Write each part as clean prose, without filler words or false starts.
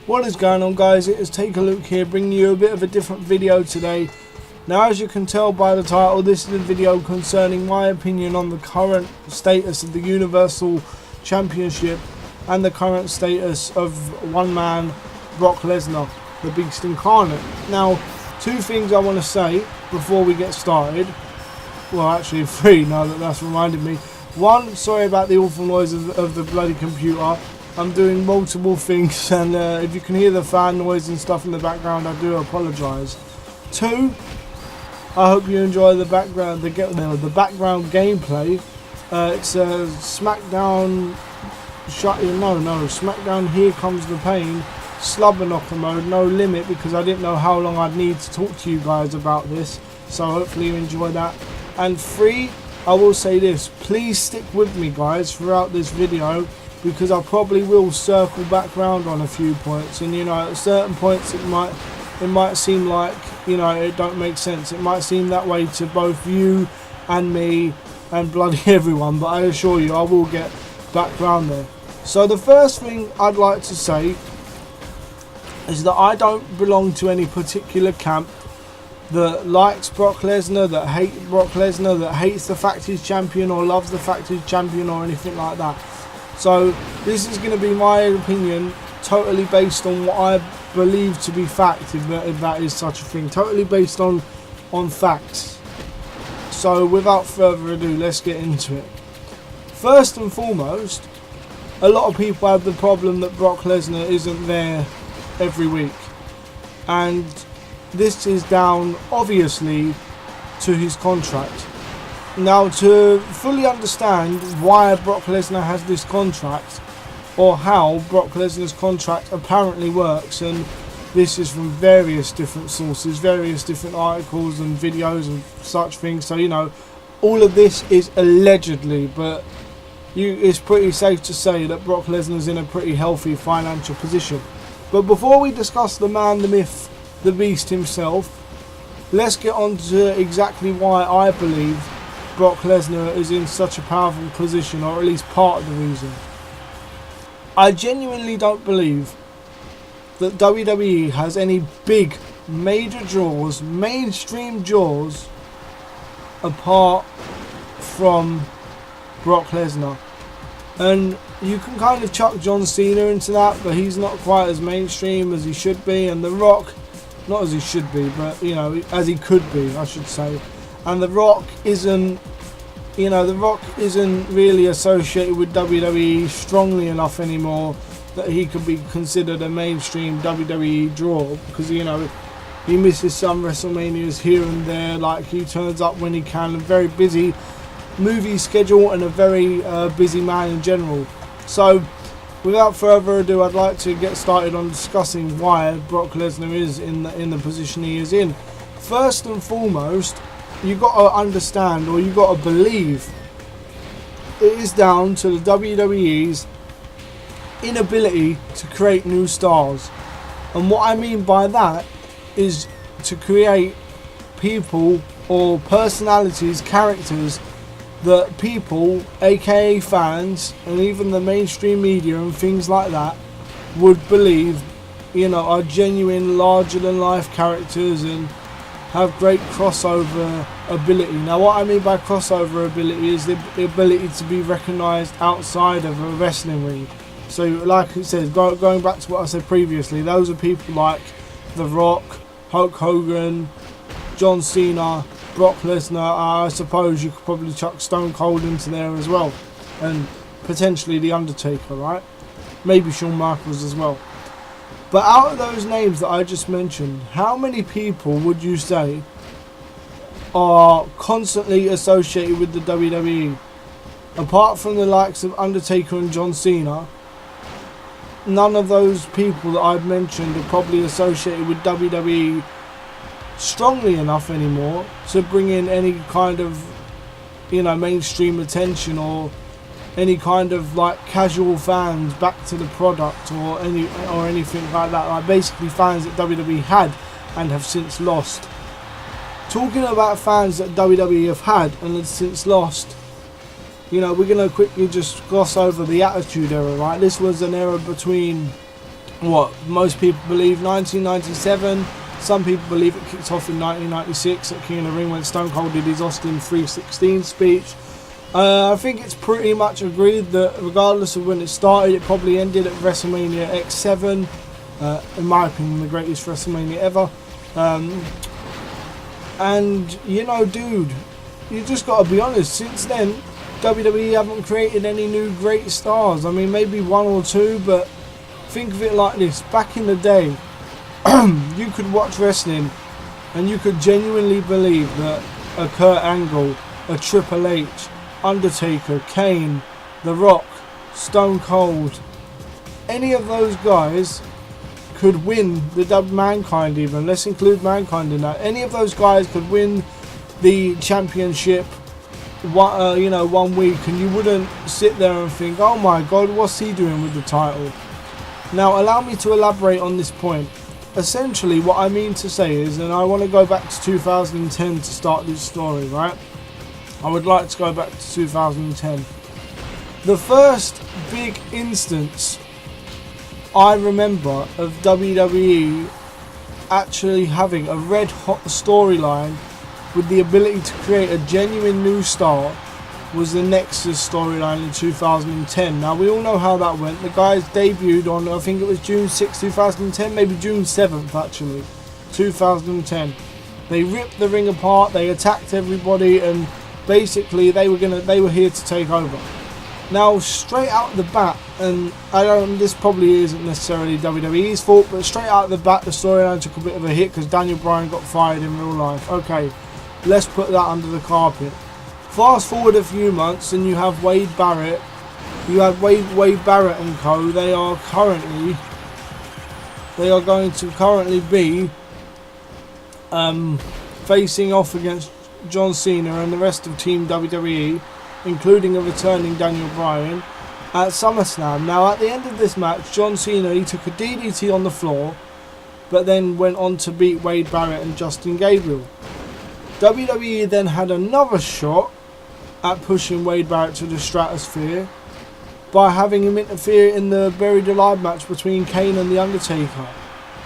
What is going on, guys? It is Take a Look here, bringing you a bit of a different video today. Now, as you can tell by the title, this is a video concerning my opinion on the current status of the Universal Championship and the current status of one man, Brock Lesnar, the Beast Incarnate. Now, two things I want to say before we get started. Well, actually three, now that that's reminded me. One, sorry about the awful noise of the bloody computer. I'm doing multiple things, and if you can hear the fan noise and stuff in the background, I do apologise. Two, I hope you enjoy the background gameplay. It's a Smackdown. Smackdown. Here Comes the Pain. Slubber knocker mode, no limit, because I didn't know how long I'd need to talk to you guys about this. So hopefully you enjoy that. And three, I will say this: please stick with me, guys, throughout this video, because I probably will circle back round on a few points, and at certain points it might seem like it don't make sense. It might seem that way to both you and me and bloody everyone, but I assure you I will get back round there. So the first thing I'd like to say is that I don't belong to any particular camp that likes Brock Lesnar, that hates Brock Lesnar, that hates the fact he's champion, or loves the fact he's champion, or anything like that. So this is going to be my opinion, totally based on what I believe to be fact, if that is such a thing. Totally based on facts. So without further ado, let's get into it. First and foremost, a lot of people have the problem that Brock Lesnar isn't there every week. And this is down, obviously, to his contract. Now, to fully understand why Brock Lesnar has this contract, or how Brock Lesnar's contract apparently works, and this is from various different sources, various different articles and videos and such things, so all of this is allegedly, but it's pretty safe to say that Brock Lesnar's in a pretty healthy financial position. But before we discuss the man, the myth, the beast himself, let's get on to exactly why I believe Brock Lesnar is in such a powerful position, or at least part of the reason. I genuinely don't believe that WWE has any big, major draws, mainstream draws, apart from Brock Lesnar. And you can kind of chuck John Cena into that, but he's not quite as mainstream as he should be. And The Rock, not as he should be, but as he could be, I should say. And The Rock isn't really associated with WWE strongly enough anymore that he could be considered a mainstream WWE draw, because he misses some WrestleManias here and there, like he turns up when he can, a very busy movie schedule and a very busy man in general. So without further ado, I'd like to get started on discussing why Brock Lesnar is in the position he is in. First and foremost, you got to understand, or you got to believe, it is down to the WWE's inability to create new stars. And what I mean by that is to create people or personalities, characters that people, aka fans, and even the mainstream media and things like that, would believe are genuine, larger than life characters and have great crossover ability. Now, what I mean by crossover ability is the ability to be recognised outside of a wrestling ring. So, like it says, going back to what I said previously, those are people like The Rock, Hulk Hogan, John Cena, Brock Lesnar. I suppose you could probably chuck Stone Cold into there as well, and potentially The Undertaker, right? Maybe Shawn Michaels as well. But out of those names that I just mentioned, how many people would you say are constantly associated with the WWE? Apart from the likes of Undertaker and John Cena, none of those people that I've mentioned are probably associated with WWE strongly enough anymore to bring in any kind of mainstream attention, or any kind of casual fans back to the product, or anything like that. Like basically fans that WWE had and have since lost. Talking about fans that WWE have had and have since lost, we're going to quickly just gloss over the Attitude Era, right? This was an era between what most people believe, 1997. Some people believe it kicked off in 1996 at King of the Ring when Stone Cold did his Austin 316 speech. I think it's pretty much agreed that regardless of when it started, it probably ended at WrestleMania X7. In my opinion, the greatest WrestleMania ever. And, you know, dude, you just got to be honest. Since then, WWE haven't created any new great stars. I mean, maybe one or two, but think of it like this. Back in the day, you could watch wrestling and you could genuinely believe that a Kurt Angle, a Triple H, Undertaker, Kane, The Rock, Stone Cold, any of those guys could win the Mankind even. Let's include Mankind in that. Any of those guys could win the championship one week, and you wouldn't sit there and think, oh my god, what's he doing with the title? Now allow me to elaborate on this point. Essentially what I mean to say is, and I want to go back to 2010 to start this story, right? I would like to go back to 2010. The first big instance I remember of WWE actually having a red hot storyline with the ability to create a genuine new star was the Nexus storyline in 2010. Now we all know how that went. The guys debuted on, I think it was June 6, 2010, maybe June 7th actually, 2010. They ripped the ring apart, they attacked everybody, and basically they were here to take over. Now straight out the bat, and this probably isn't necessarily WWE's fault, but straight out the bat the storyline took a bit of a hit because Daniel Bryan got fired in real life. Okay, let's put that under the carpet. Fast forward a few months and you have Wade Barrett. You have Wade Barrett and co. They are going to currently be facing off against John Cena and the rest of Team WWE, including a returning Daniel Bryan, at SummerSlam. Now at the end of this match, John Cena, he took a DDT on the floor, but then went on to beat Wade Barrett and Justin Gabriel. WWE then had another shot at pushing Wade Barrett to the stratosphere by having him interfere in the Buried Alive match between Kane and The Undertaker.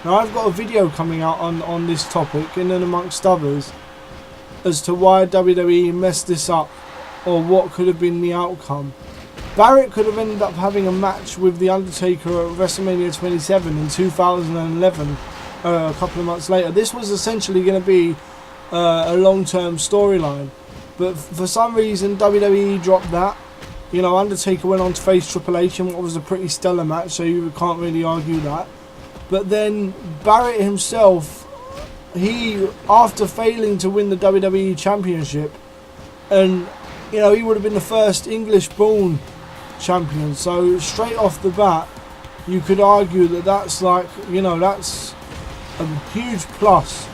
Now I've got a video coming out on this topic, and then amongst others, as to why WWE messed this up, or what could have been the outcome. Barrett could have ended up having a match with The Undertaker at WrestleMania 27 in 2011, a couple of months later. This was essentially going to be a long-term storyline, but for some reason WWE dropped that. You know, Undertaker went on to face Triple H in what was a pretty stellar match, so you can't really argue that. But then Barrett himself, he, after failing to win the WWE Championship, and you know, he would have been the first English-born champion, so straight off the bat you could argue that that's like, you know, that's a huge plus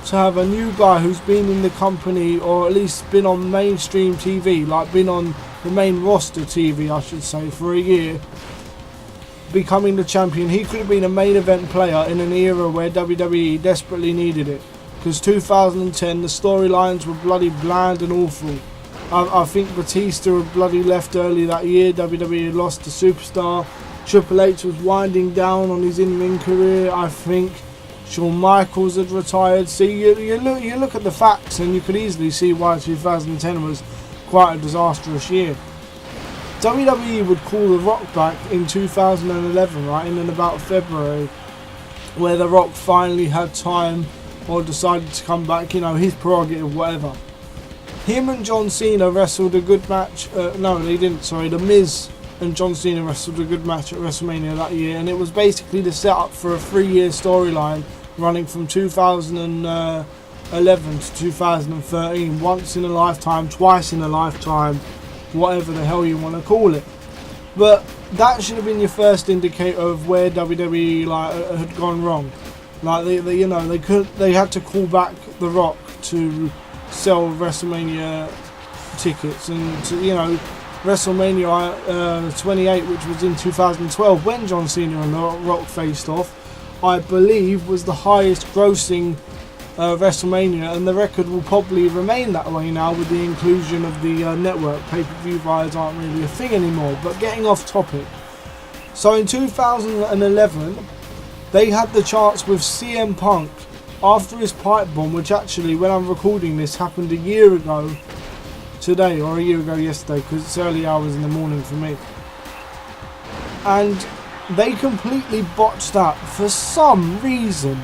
to have a new guy who's been in the company, or at least been on mainstream TV, like been on the main roster TV I should say, for a year, becoming the champion. He could have been a main event player in an era where WWE desperately needed it, because 2010 the storylines were bloody bland and awful. I think Batista had bloody left early that year. WWE had lost the superstar. Triple H was winding down on his in-ring career. I think Shawn Michaels had retired. See, you look at the facts and you could easily see why 2010 was quite a disastrous year. WWE would call The Rock back in 2011, right, in about February, where The Rock finally had time or decided to come back, you know, his prerogative, whatever. Him and John Cena wrestled a good match. No, they didn't. Sorry, The Miz and John Cena wrestled a good match at WrestleMania that year, and it was basically the setup for a 3-year storyline running from 2011 to 2013. Once in a lifetime, twice in a lifetime, whatever the hell you want to call it. But that should have been your first indicator of where WWE had gone wrong. Like they had to call back The Rock to sell WrestleMania tickets, and to, you know, WrestleMania 28, which was in 2012 when John Cena and The Rock faced off, I believe was the highest grossing WrestleMania, and the record will probably remain that way now with the inclusion of the network. Pay-per-view buys aren't really a thing anymore. But getting off topic, so in 2011 they had the chance with CM Punk after his pipe bomb, which actually, when I'm recording this, happened a year ago today, or a year ago yesterday, because it's early hours in the morning for me. And they completely botched that for some reason.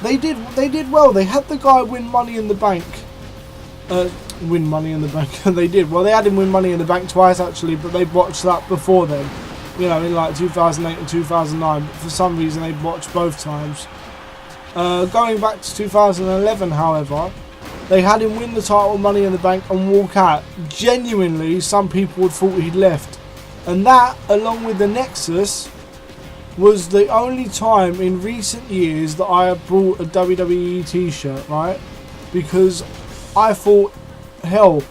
They did well. They had the guy win Money in the Bank. Win Money in the Bank. They did. Well, they had him win Money in the Bank twice, actually, but they botched that before then. You know, in like 2008 and 2009. But for some reason, they botched both times. Going back to 2011, however, they had him win the title, Money in the Bank, and walk out. Genuinely, some people would thought he'd left. And that, along with the Nexus, was the only time in recent years that I have brought a WWE t-shirt, right? Because I thought, hell,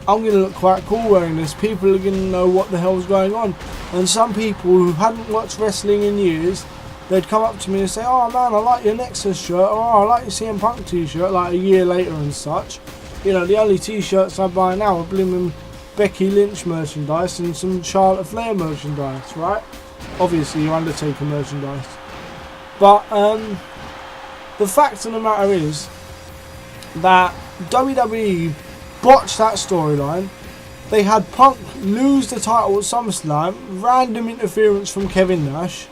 I'm going to look quite cool wearing this. People are going to know what the hell's going on. And some people who hadn't watched wrestling in years, they'd come up to me and say, oh man, I like your Nexus shirt, or oh, I like your CM Punk t-shirt, like a year later and such. You know, the only t-shirts I buy now are blooming Becky Lynch merchandise and some Charlotte Flair merchandise, right? Obviously your Undertaker merchandise. But the fact of the matter is that WWE botched that storyline. They had Punk lose the title at SummerSlam, random interference from Kevin Nash.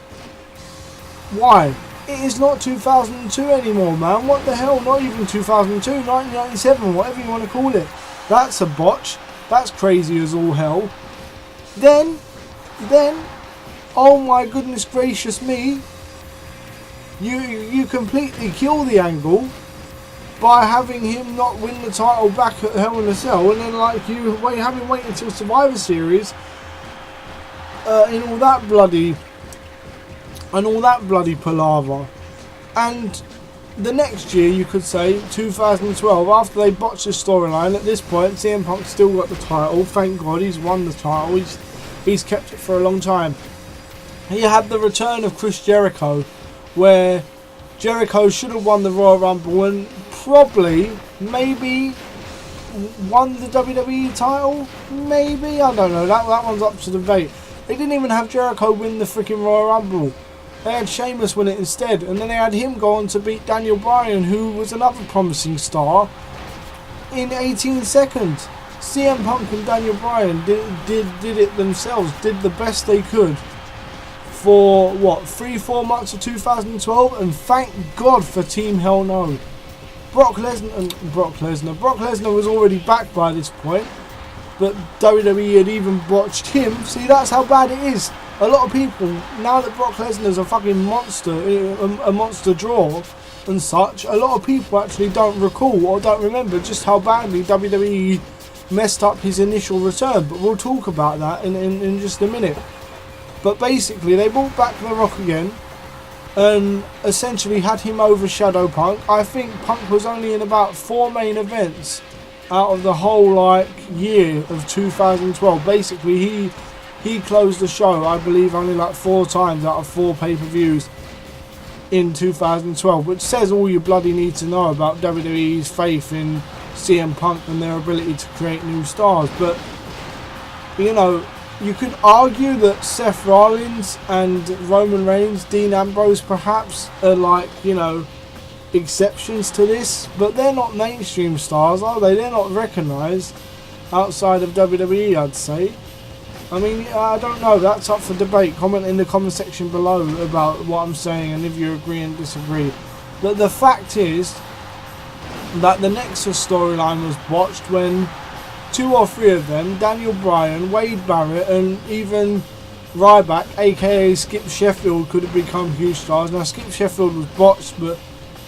Why? It is not 2002 anymore, man. What the hell? Not even 2002, 1997, whatever you want to call it. That's a botch. That's crazy as all hell. Then, oh my goodness gracious me, you completely kill the angle by having him not win the title back at Hell in a Cell, and then like you have him wait until Survivor Series in all that bloody palaver. And the next year, you could say 2012, after they botched the storyline, at this point CM Punk still got the title. Thank God he's won the title. He's kept it for a long time. He had the return of Chris Jericho, where Jericho should have won the Royal Rumble and probably, maybe, won the WWE title? Maybe? I don't know. That one's up to debate. They didn't even have Jericho win the freaking Royal Rumble. They had Sheamus win it instead. And then they had him go on to beat Daniel Bryan, who was another promising star, in 18 seconds. CM Punk and Daniel Bryan did it themselves. Did the best they could for, what, 3-4 months of 2012, and thank God for Team Hell No. Brock Lesnar was already back by this point, but WWE had even botched him. See, that's how bad it is. A lot of people, now that Brock Lesnar's a fucking monster, a monster draw and such, a lot of people actually don't recall or don't remember just how badly WWE messed up his initial return. But we'll talk about that in just a minute. But basically, they brought back The Rock again and essentially had him overshadow Punk. I think Punk was only in about 4 main events out of the whole year of 2012. Basically, he closed the show, I believe, only like 4 times out of 4 pay-per-views in 2012, which says all you bloody need to know about WWE's faith in CM Punk and their ability to create new stars. But, you know, you could argue that Seth Rollins and Roman Reigns, Dean Ambrose perhaps, are like, you know, exceptions to this, but they're not mainstream stars, are they? They're not recognised outside of WWE, I'd say. I mean, I don't know, that's up for debate. Comment in the comment section below about what I'm saying and if you agree and disagree. But the fact is that the Nexus storyline was botched when 2 or 3 of them, Daniel Bryan, Wade Barrett and even Ryback, aka Skip Sheffield, could have become huge stars. Now Skip Sheffield was botched but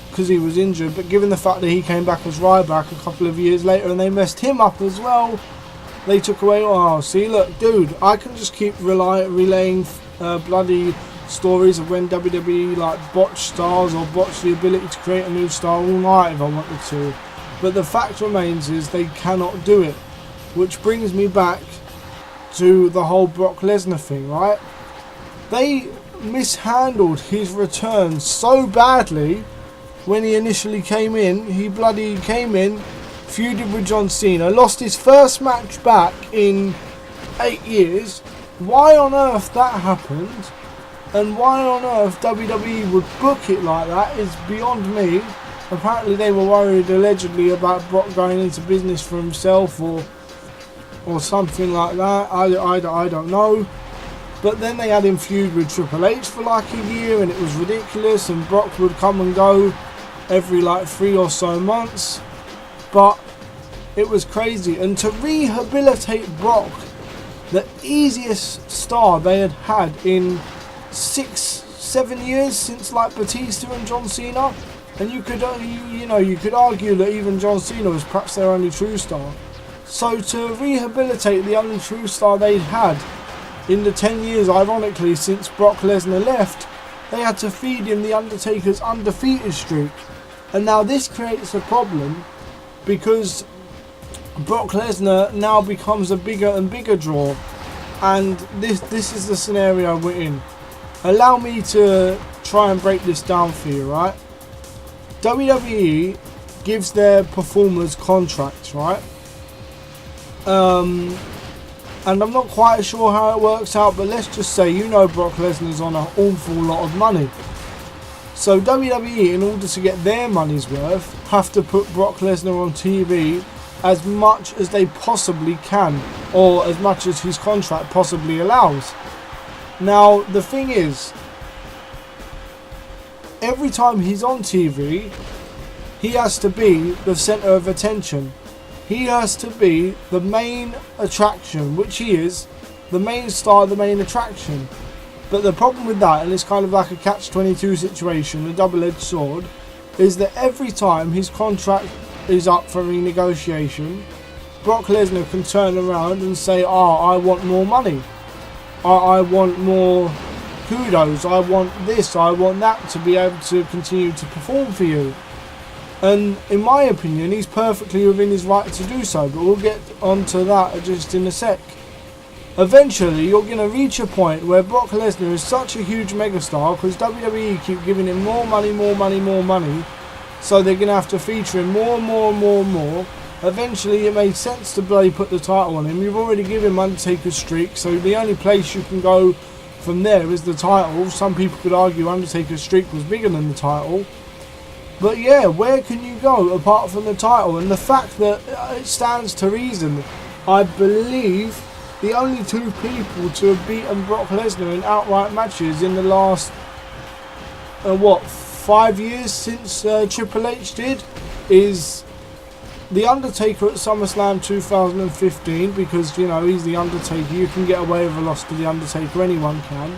because he was injured, but given the fact that he came back as Ryback a couple of years later and they messed him up as well, they took away. Oh, see, look, dude, I can just keep relaying bloody stories of when WWE like botched stars or botched the ability to create a new star all night if I wanted to. But the fact remains is they cannot do it. Which brings me back to the whole Brock Lesnar thing, right? They mishandled his return so badly when he initially came in. He bloody came in, feuded with John Cena, lost his first match back in 8 years. Why on earth that happened, And why on earth WWE would book it like that is beyond me. Apparently they were worried allegedly about Brock going into business for himself or something like that. I don't know. But then they had him feud with Triple H for like a year, and it was ridiculous, and Brock would come and go every like 3 or so months. But it was crazy. And to rehabilitate Brock, the easiest star they had had in 6-7 years since like Batista and John Cena, and you could argue that even John Cena was perhaps their only true star. So to rehabilitate the only true star they'd had in the 10 years, ironically, since Brock Lesnar left, they had to feed him the Undertaker's undefeated streak. And now this creates a problem because Brock Lesnar now becomes a bigger and bigger draw. And this is the scenario we're in. Allow me to try and break this down for you, right? WWE gives their performers contracts, right? And I'm not quite sure how it works out, but let's just say, Brock Lesnar's on an awful lot of money. So WWE, in order to get their money's worth, have to put Brock Lesnar on TV as much as they possibly can, or as much as his contract possibly allows. Now, the thing is, every time he's on TV, he has to be the centre of attention. He has to be the main attraction, which he is, the main star, the main attraction. But the problem with that, and it's kind of like a catch-22 situation, a double-edged sword, is that every time his contract is up for renegotiation, Brock Lesnar can turn around and say, I want more money. I want more kudos. I want this, I want that, to be able to continue to perform for you. And in my opinion, he's perfectly within his right to do so, but we'll get onto that just in a sec. Eventually, you're going to reach a point where Brock Lesnar is such a huge megastar, because WWE keep giving him more money, so they're going to have to feature him more and more. Eventually, it made sense to put the title on him. You've already given him Undertaker's streak, so the only place you can go from there is the title. Some people could argue Undertaker's streak was bigger than the title. But yeah, where can you go apart from the title? And the fact that it stands to reason, I believe the only two people to have beaten Brock Lesnar in outright matches in the last 5 years since Triple H did, is The Undertaker at SummerSlam 2015, because he's The Undertaker, you can get away with a loss to The Undertaker, anyone can.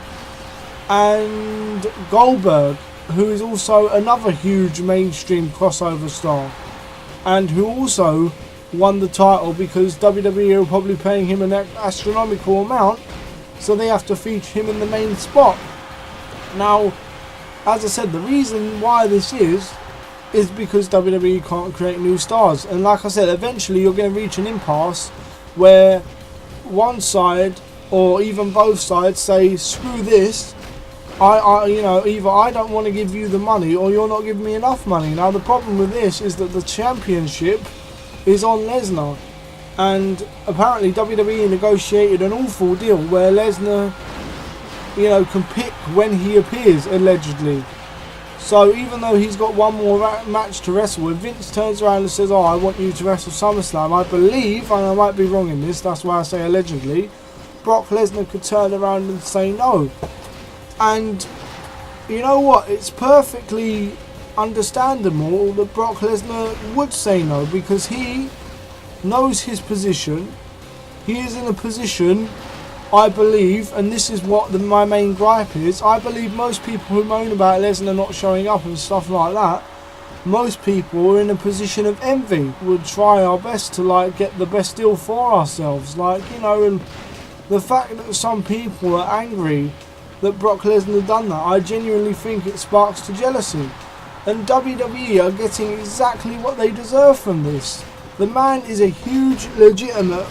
And Goldberg, who is also another huge mainstream crossover star, and who also won the title because WWE are probably paying him an astronomical amount, so they have to feature him in the main spot. Now, as I said, the reason why this is because WWE can't create new stars, and like I said, eventually you're going to reach an impasse where one side or even both sides say, screw this, either I don't want to give you the money or you're not giving me enough money. Now the problem with this is that the championship is on Lesnar, and apparently WWE negotiated an awful deal where Lesnar, can pick when he appears, allegedly. So even though he's got one more match to wrestle, if Vince turns around and says, I want you to wrestle SummerSlam, I believe, and I might be wrong in this, that's why I say allegedly, Brock Lesnar could turn around and say no. And you know what? It's perfectly understandable that Brock Lesnar would say no, because he knows his position. He is in a position, I believe, and this is what my main gripe is, I believe most people who moan about Lesnar not showing up and stuff like that, most people are in a position of envy, would try our best to get the best deal for ourselves, and the fact that some people are angry that Brock Lesnar done that, I genuinely think it sparks to jealousy. And WWE are getting exactly what they deserve from this. The man is a huge, legitimate,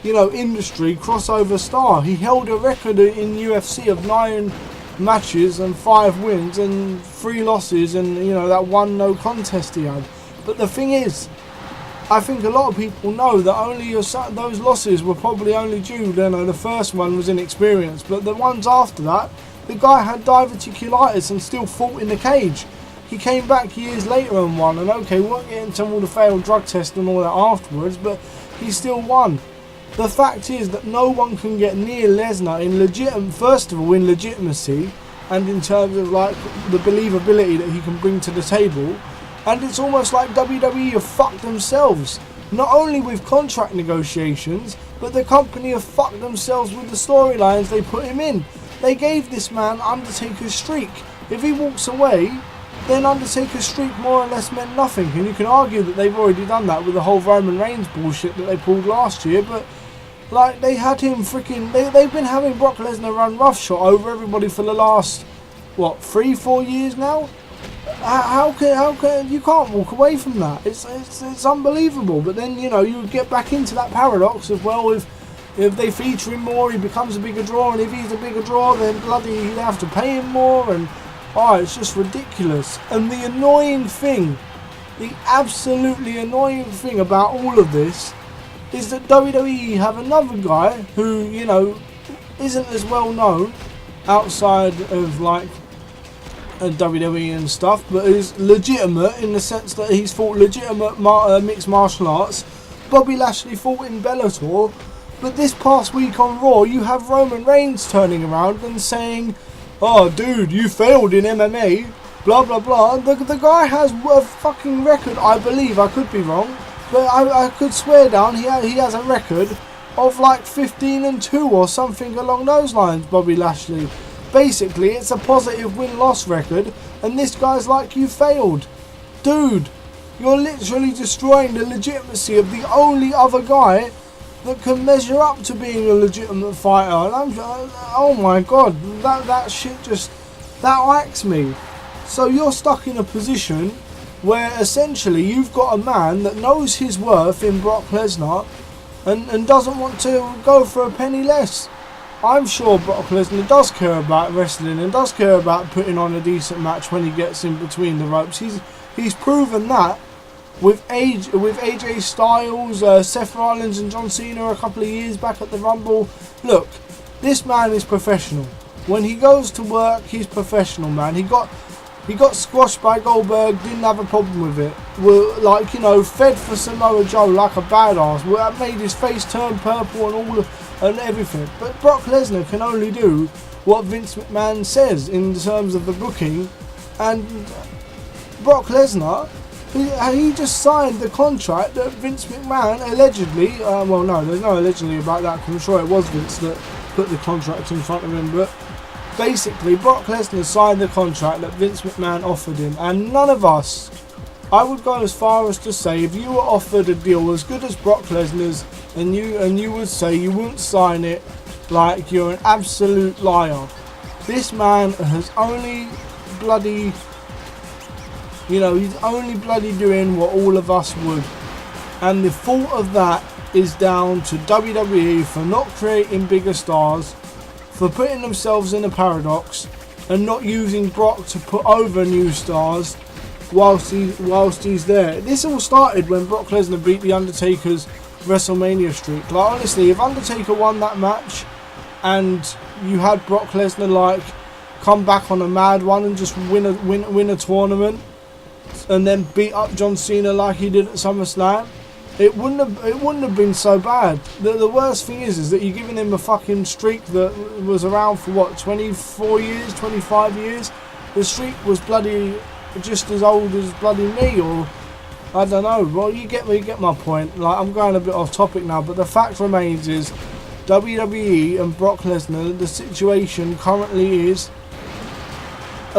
industry crossover star. He held a record in UFC of 9 matches and 5 wins and 3 losses and, that one no contest he had. But the thing is, I think a lot of people know that only those losses were probably only due. The first one was inexperience, but the ones after that, the guy had diverticulitis and still fought in the cage. He came back years later and won, and okay, we won't get into all the failed drug tests and all that afterwards, but he still won. The fact is that no one can get near Lesnar first of all in legitimacy, and in terms of like the believability that he can bring to the table. And it's almost like WWE have fucked themselves, not only with contract negotiations, but the company have fucked themselves with the storylines they put him in. They gave this man Undertaker's streak. If he walks away, then Undertaker's streak more or less meant nothing. And you can argue that they've already done that with the whole Roman Reigns bullshit that they pulled last year, but like they had him freaking... They've been having Brock Lesnar run roughshod over everybody for the last, what, 3-4 years now? How can you can't walk away from that? It's unbelievable. But then you get back into that paradox of, well, if they feature him more, he becomes a bigger draw, and if he's a bigger draw, then bloody you have to pay him more, and it's just ridiculous. And the annoying thing, the absolutely annoying thing about all of this is that WWE have another guy who isn't as well known outside of like WWE and stuff, but is legitimate in the sense that he's fought legitimate mixed martial arts. Bobby Lashley fought in Bellator, but this past week on Raw you have Roman Reigns turning around and saying, "Oh dude, you failed in MMA, blah blah blah." The guy has a fucking record, I believe, I could be wrong, but I could swear down he has a record of like 15-2 or something along those lines, Bobby Lashley. Basically, it's a positive win-loss record, and this guy's like, you failed. Dude, you're literally destroying the legitimacy of the only other guy that can measure up to being a legitimate fighter. And oh my god, that shit just, that whacks me. So you're stuck in a position where essentially you've got a man that knows his worth in Brock Lesnar and doesn't want to go for a penny less. I'm sure Brock Lesnar does care about wrestling and does care about putting on a decent match when he gets in between the ropes. He's proven that with AJ Styles, Seth Rollins and John Cena a couple of years back at the Rumble. Look, this man is professional. When he goes to work, he's professional, man. He got squashed by Goldberg, didn't have a problem with it. Fed for Samoa Joe like a badass. That made his face turn purple and everything. But Brock Lesnar can only do what Vince McMahon says in terms of the booking. And Brock Lesnar, he just signed the contract that Vince McMahon allegedly, well no, there's no allegedly about that, because I'm sure it was Vince that put the contract in front of him, but basically Brock Lesnar signed the contract that Vince McMahon offered him, and none of us, I would go as far as to say, if you were offered a deal as good as Brock Lesnar's and you would say you wouldn't sign it, like you're an absolute liar. This man has only bloody, he's only bloody doing what all of us would, and the fault of that is down to WWE for not creating bigger stars, for putting themselves in a paradox and not using Brock to put over new stars whilst he's there. This all started when Brock Lesnar beat The Undertaker's WrestleMania streak. Like honestly, if Undertaker won that match and you had Brock Lesnar come back on a mad one and just win a tournament and then beat up John Cena like he did at SummerSlam, it wouldn't have been so bad. The worst thing is that you're giving him a fucking streak that was around for what, 24 years, 25 years. The streak was bloody just as old as bloody me, or I don't know. Well, you get my point. Like, I'm going a bit off topic now, but the fact remains is WWE and Brock Lesnar, the situation currently is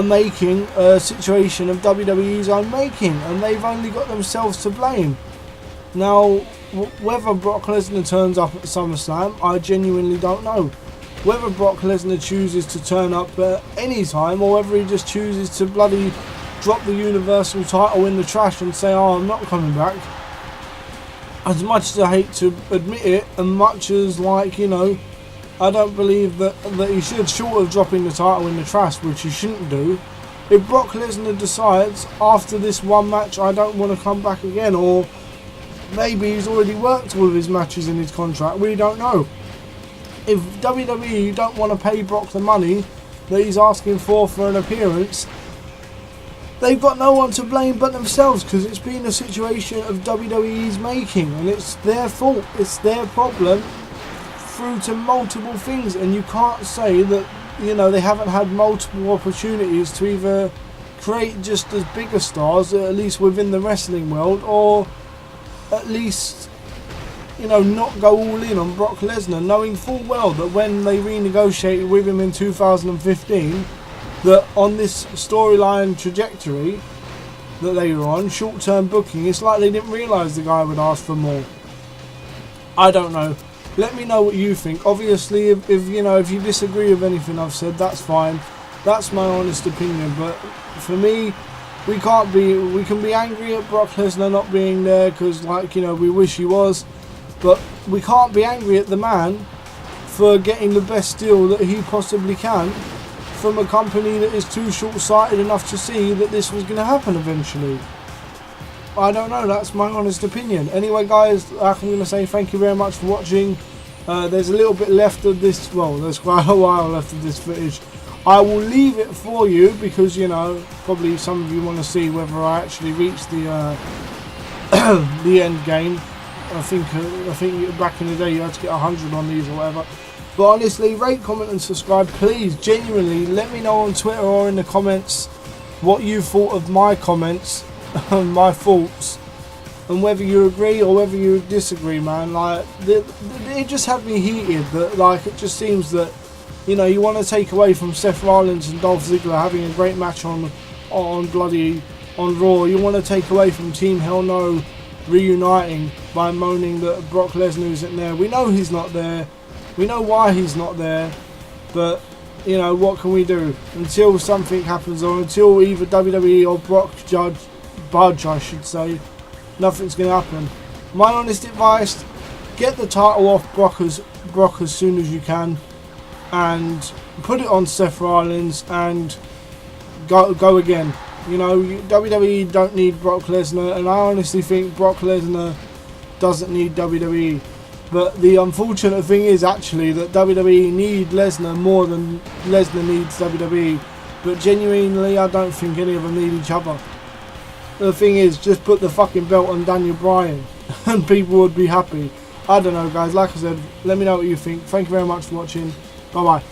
making a situation of WWE's own making, and they've only got themselves to blame. Now, whether Brock Lesnar turns up at SummerSlam, I genuinely don't know. Whether Brock Lesnar chooses to turn up at any time, or whether he just chooses to bloody drop the Universal title in the trash and say, "Oh, I'm not coming back." As much as I hate to admit it, and much as I don't believe that he should, short of dropping the title in the trash, which he shouldn't do. If Brock Lesnar decides after this one match, I don't want to come back again, or maybe he's already worked all of his matches in his contract. We don't know. If WWE don't want to pay Brock the money that he's asking for an appearance, they've got no one to blame but themselves, because it's been a situation of WWE's making, and it's their fault, it's their problem through to multiple things. And you can't say that, you know, they haven't had multiple opportunities to either create just as bigger stars, at least within the wrestling world, or at least, you know, not go all in on Brock Lesnar, knowing full well that when they renegotiated with him in 2015, that on this storyline trajectory that they were on, short-term booking, it's like they didn't realise the guy would ask for more. I don't know. Let me know what you think. Obviously, if you know, if you disagree with anything I've said, that's fine. That's my honest opinion. But for me, we can be angry at Brock Lesnar not being there because, like, you know, we wish he was. But we can't be angry at the man for getting the best deal that he possibly can from a company that is too short-sighted enough to see that this was going to happen eventually. I don't know, that's my honest opinion. Anyway guys, like I'm going to say, thank you very much for watching. There's a little bit left of this, well, there's quite a while left of this footage. I will leave it for you because, you know, probably some of you want to see whether I actually reach the the end game. I think back in the day you had to get 100 on these or whatever. But honestly, rate, comment and subscribe. Please, genuinely, let me know on Twitter or in the comments what you thought of my comments and my thoughts, and whether you agree or whether you disagree, man. Like, it just had me heated. That, like, it just seems that, you know, you want to take away from Seth Rollins and Dolph Ziggler having a great match on Raw. You want to take away from Team Hell No reuniting by moaning that Brock Lesnar isn't there. We know he's not there. We know why he's not there, but, you know, what can we do? Until something happens, or until either WWE or Brock budge, I should say, nothing's going to happen. My honest advice, get the title off Brock as soon as you can, and put it on Seth Rollins, and go again. You know, WWE don't need Brock Lesnar, and I honestly think Brock Lesnar doesn't need WWE. But the unfortunate thing is actually that WWE need Lesnar more than Lesnar needs WWE. But genuinely, I don't think any of them need each other. The thing is, just put the fucking belt on Daniel Bryan and people would be happy. I don't know, guys. Like I said, let me know what you think. Thank you very much for watching. Bye bye.